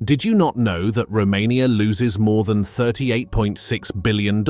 Did you not know that Romania loses more than $38.6 billion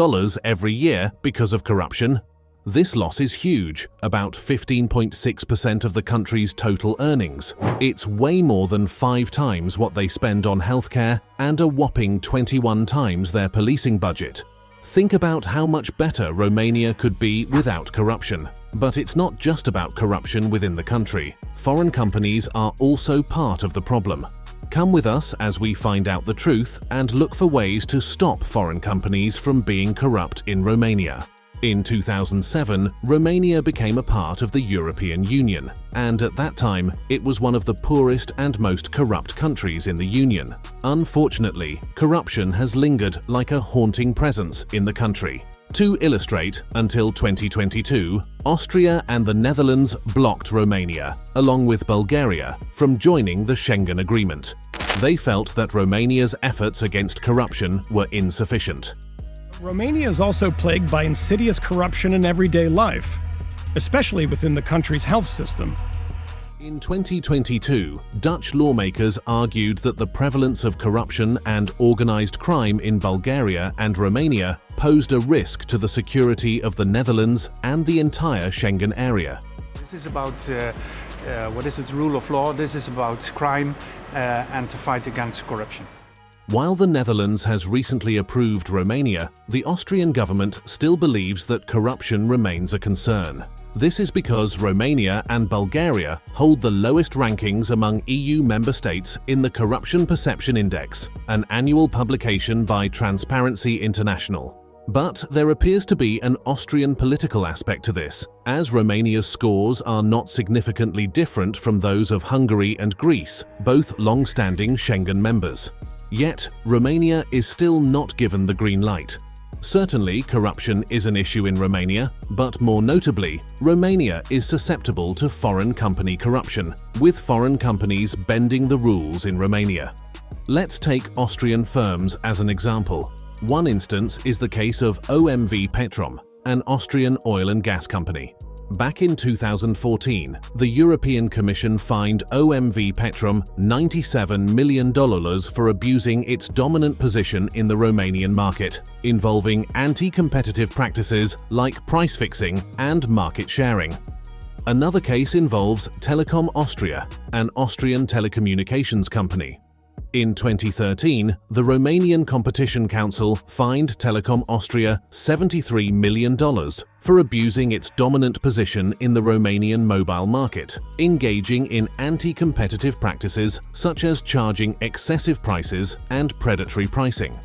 every year because of corruption? This loss is huge, about 15.6% of the country's total earnings. It's way more than 5 times what they spend on healthcare and a whopping 21 times their policing budget. Think about how much better Romania could be without corruption. But it's not just about corruption within the country. Foreign companies are also part of the problem. Come with us as we find out the truth and look for ways to stop foreign companies from being corrupt in Romania. In 2007, Romania became a part of the European Union, and at that time, it was one of the poorest and most corrupt countries in the Union. Unfortunately, corruption has lingered like a haunting presence in the country. To illustrate, until 2022, Austria and the Netherlands blocked Romania, along with Bulgaria, from joining the Schengen agreement. They felt that Romania's efforts against corruption were insufficient. Romania is also plagued by insidious corruption in everyday life, especially within the country's health system. In 2022, Dutch lawmakers argued that the prevalence of corruption and organized crime in Bulgaria and Romania posed a risk to the security of the Netherlands and the entire Schengen area. This is about rule of law. This is about crime and to fight against corruption. While the Netherlands has recently approved Romania, the Austrian government still believes that corruption remains a concern. This is because Romania and Bulgaria hold the lowest rankings among EU member states in the Corruption Perception Index, an annual publication by Transparency International. But there appears to be an Austrian political aspect to this, as Romania's scores are not significantly different from those of Hungary and Greece, both long-standing Schengen members. Yet, Romania is still not given the green light. Certainly, corruption is an issue in Romania, but more notably, Romania is susceptible to foreign company corruption, with foreign companies bending the rules in Romania. Let's take Austrian firms as an example. One instance is the case of OMV Petrom, an Austrian oil and gas company. Back in 2014, the European Commission fined OMV Petrom $97 million for abusing its dominant position in the Romanian market, involving anti-competitive practices like price fixing and market sharing. Another case involves Telekom Austria, an Austrian telecommunications company. In 2013, the Romanian Competition Council fined Telekom Austria $73 million for abusing its dominant position in the Romanian mobile market, engaging in anti-competitive practices such as charging excessive prices and predatory pricing.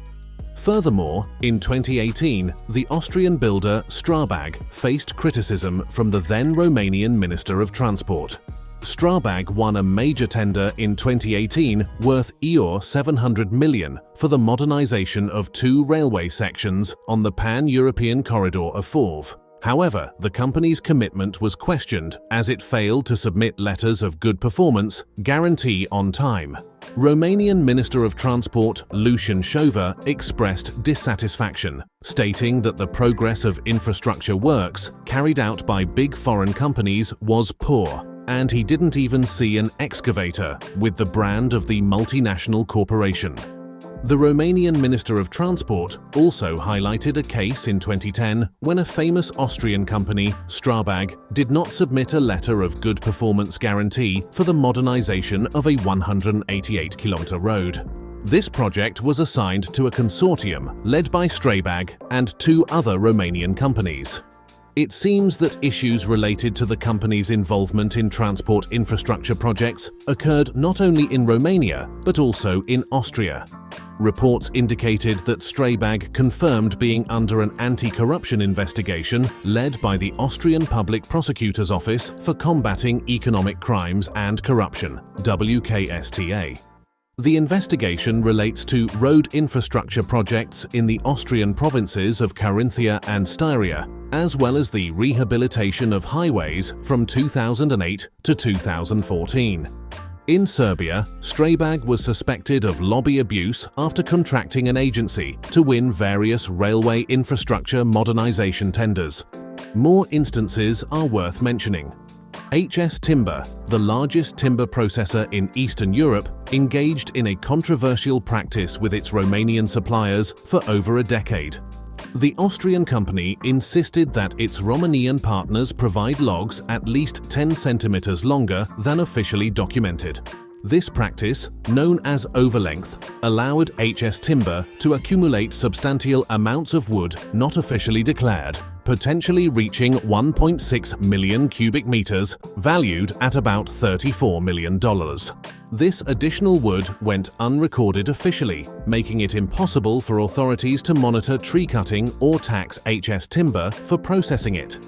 Furthermore, in 2018, the Austrian builder Strabag faced criticism from the then Romanian Minister of Transport. Strabag won a major tender in 2018 worth €700 million for the modernization of 2 railway sections on the pan-European corridor of Forv. However, the company's commitment was questioned as it failed to submit letters of good performance guarantee on time. Romanian Minister of Transport Lucian Șova expressed dissatisfaction, stating that the progress of infrastructure works carried out by big foreign companies was poor, and he didn't even see an excavator with the brand of the multinational corporation. The Romanian Minister of Transport also highlighted a case in 2010 when a famous Austrian company, Strabag, did not submit a letter of good performance guarantee for the modernization of a 188-kilometer road. This project was assigned to a consortium led by Strabag and 2 other Romanian companies. It seems that issues related to the company's involvement in transport infrastructure projects occurred not only in Romania, but also in Austria. Reports indicated that Strabag confirmed being under an anti-corruption investigation led by the Austrian Public Prosecutor's Office for Combating Economic Crimes and Corruption, WKSTA. The investigation relates to road infrastructure projects in the Austrian provinces of Carinthia and Styria, as well as the rehabilitation of highways from 2008 to 2014. In Serbia, Strabag was suspected of lobby abuse after contracting an agency to win various railway infrastructure modernization tenders. More instances are worth mentioning. HS Timber, the largest timber processor in Eastern Europe, engaged in a controversial practice with its Romanian suppliers for over a decade. The Austrian company insisted that its Romanian partners provide logs at least 10 centimeters longer than officially documented. This practice, known as overlength, allowed HS Timber to accumulate substantial amounts of wood not officially declared, potentially reaching 1.6 million cubic meters, valued at about $34 million. This additional wood went unrecorded officially, making it impossible for authorities to monitor tree cutting or tax HS Timber for processing it.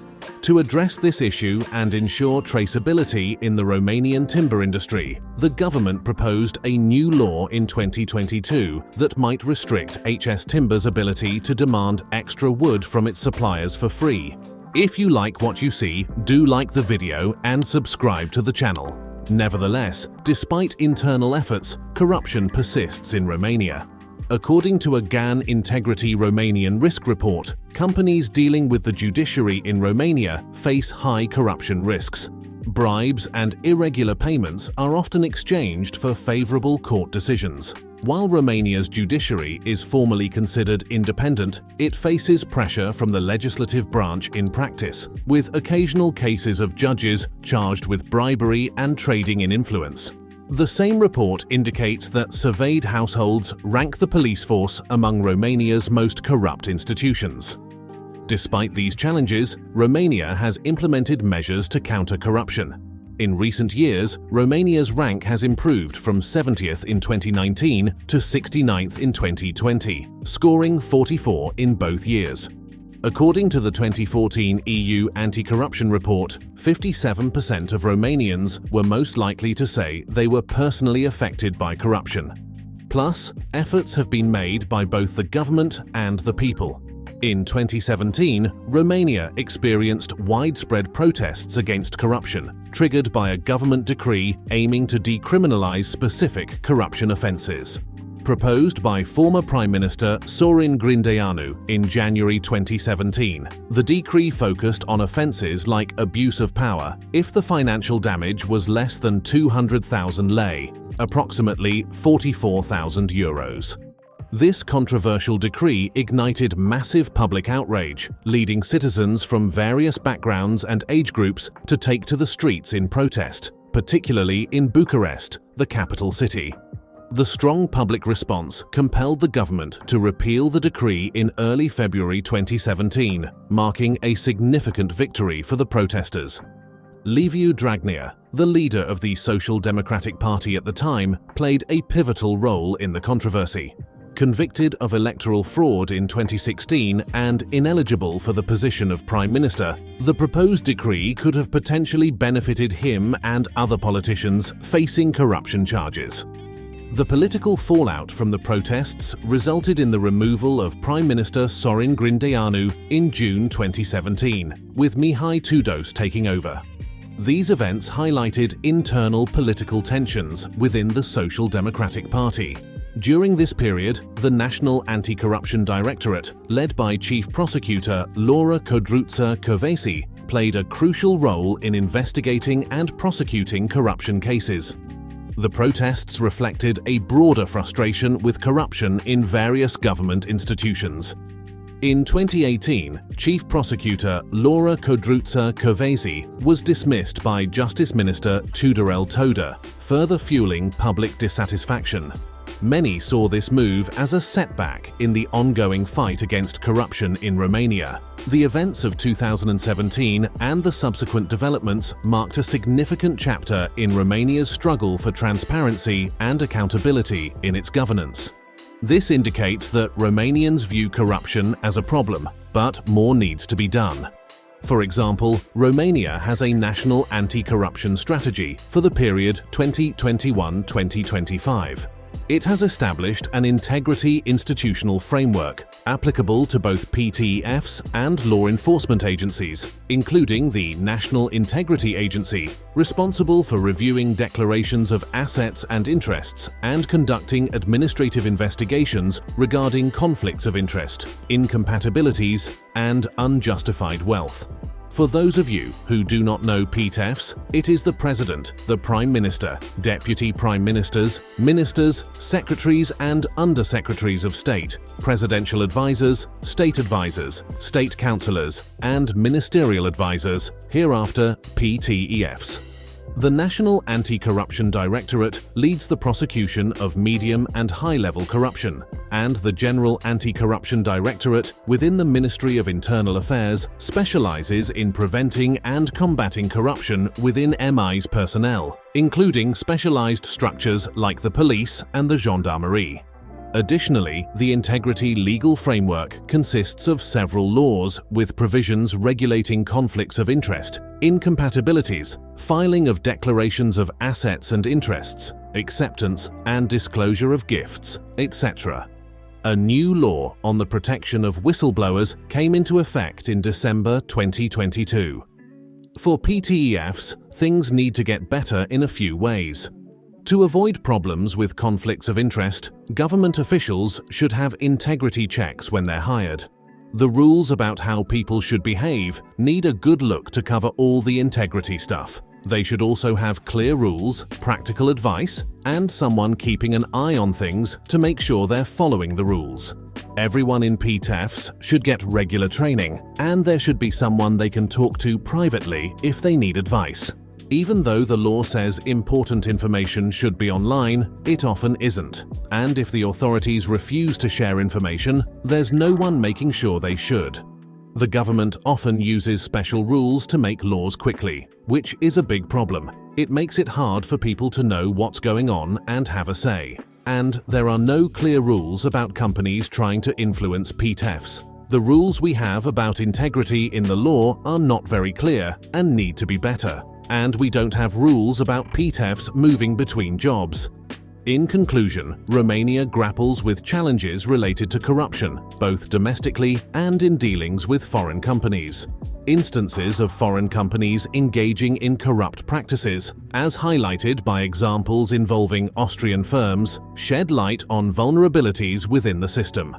To address this issue and ensure traceability in the Romanian timber industry, the government proposed a new law in 2022 that might restrict HS Timber's ability to demand extra wood from its suppliers for free. If you like what you see, do like the video and subscribe to the channel. Nevertheless, despite internal efforts, corruption persists in Romania. According to a GAN Integrity Romanian Risk Report, companies dealing with the judiciary in Romania face high corruption risks. Bribes and irregular payments are often exchanged for favorable court decisions. While Romania's judiciary is formally considered independent, it faces pressure from the legislative branch in practice, with occasional cases of judges charged with bribery and trading in influence. The same report indicates that surveyed households rank the police force among Romania's most corrupt institutions. Despite these challenges, Romania has implemented measures to counter corruption. In recent years, Romania's rank has improved from 70th in 2019 to 69th in 2020, scoring 44 in both years. According to the 2014 EU anti-corruption report, 57% of Romanians were most likely to say they were personally affected by corruption. Plus, efforts have been made by both the government and the people. In 2017, Romania experienced widespread protests against corruption, triggered by a government decree aiming to decriminalize specific corruption offences. Proposed by former Prime Minister Sorin Grindeanu in January 2017, the decree focused on offences like abuse of power if the financial damage was less than 200,000 lei, approximately 44,000 euros. This controversial decree ignited massive public outrage, leading citizens from various backgrounds and age groups to take to the streets in protest, particularly in Bucharest, the capital city. The strong public response compelled the government to repeal the decree in early February 2017, marking a significant victory for the protesters. Liviu Dragnea, the leader of the Social Democratic Party at the time, played a pivotal role in the controversy. Convicted of electoral fraud in 2016 and ineligible for the position of Prime Minister, the proposed decree could have potentially benefited him and other politicians facing corruption charges. The political fallout from the protests resulted in the removal of Prime Minister Sorin Grindeanu in June 2017, with Mihai Tudose taking over. These events highlighted internal political tensions within the Social Democratic Party. During this period, the National Anti-Corruption Directorate, led by Chief Prosecutor Laura Codruța-Kövesi, played a crucial role in investigating and prosecuting corruption cases. The protests reflected a broader frustration with corruption in various government institutions. In 2018, Chief Prosecutor Laura Codruța-Kövesi was dismissed by Justice Minister Tudorel Toda, further fueling public dissatisfaction. Many saw this move as a setback in the ongoing fight against corruption in Romania. The events of 2017 and the subsequent developments marked a significant chapter in Romania's struggle for transparency and accountability in its governance. This indicates that Romanians view corruption as a problem, but more needs to be done. For example, Romania has a national anti-corruption strategy for the period 2021-2025. It has established an integrity institutional framework applicable to both PTFs and law enforcement agencies, including the National Integrity Agency, responsible for reviewing declarations of assets and interests and conducting administrative investigations regarding conflicts of interest, incompatibilities, and unjustified wealth. For those of you who do not know PTEFs, it is the President, the Prime Minister, Deputy Prime Ministers, Ministers, Secretaries and Under-Secretaries of State, Presidential Advisors, State Advisors, State Councillors and Ministerial Advisors, hereafter PTEFs. The National Anti-Corruption Directorate leads the prosecution of medium and high-level corruption, and the General Anti-Corruption Directorate within the Ministry of Internal Affairs specializes in preventing and combating corruption within MI's personnel, including specialized structures like the police and the gendarmerie. Additionally, the Integrity Legal Framework consists of several laws with provisions regulating conflicts of interest, incompatibilities, filing of declarations of assets and interests, acceptance and disclosure of gifts, etc. A new law on the protection of whistleblowers came into effect in December 2022. For PTEFs, things need to get better in a few ways. To avoid problems with conflicts of interest, government officials should have integrity checks when they're hired. The rules about how people should behave need a good look to cover all the integrity stuff. They should also have clear rules, practical advice, and someone keeping an eye on things to make sure they're following the rules. Everyone in PTEFs should get regular training, and there should be someone they can talk to privately if they need advice. Even though the law says important information should be online, it often isn't. And if the authorities refuse to share information, there's no one making sure they should. The government often uses special rules to make laws quickly, which is a big problem. It makes it hard for people to know what's going on and have a say. And there are no clear rules about companies trying to influence PTEFs. The rules we have about integrity in the law are not very clear and need to be better. And we don't have rules about PTEFs moving between jobs. In conclusion, Romania grapples with challenges related to corruption, both domestically and in dealings with foreign companies. Instances of foreign companies engaging in corrupt practices, as highlighted by examples involving Austrian firms, shed light on vulnerabilities within the system.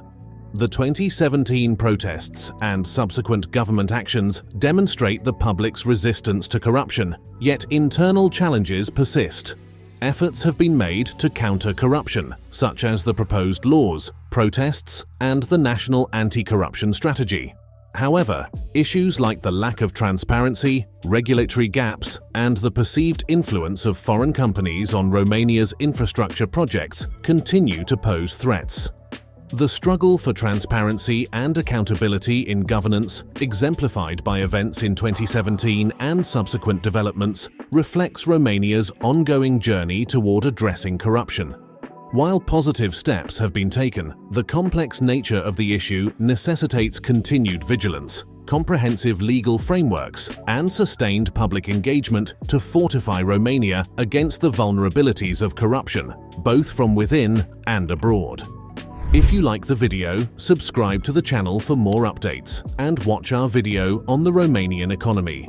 The 2017 protests and subsequent government actions demonstrate the public's resistance to corruption, yet internal challenges persist. Efforts have been made to counter corruption, such as the proposed laws, protests, and the National Anti-Corruption Strategy. However, issues like the lack of transparency, regulatory gaps, and the perceived influence of foreign companies on Romania's infrastructure projects continue to pose threats. The struggle for transparency and accountability in governance, exemplified by events in 2017 and subsequent developments, reflects Romania's ongoing journey toward addressing corruption. While positive steps have been taken, the complex nature of the issue necessitates continued vigilance, comprehensive legal frameworks, and sustained public engagement to fortify Romania against the vulnerabilities of corruption, both from within and abroad. If you like the video, subscribe to the channel for more updates and watch our video on the Romanian economy.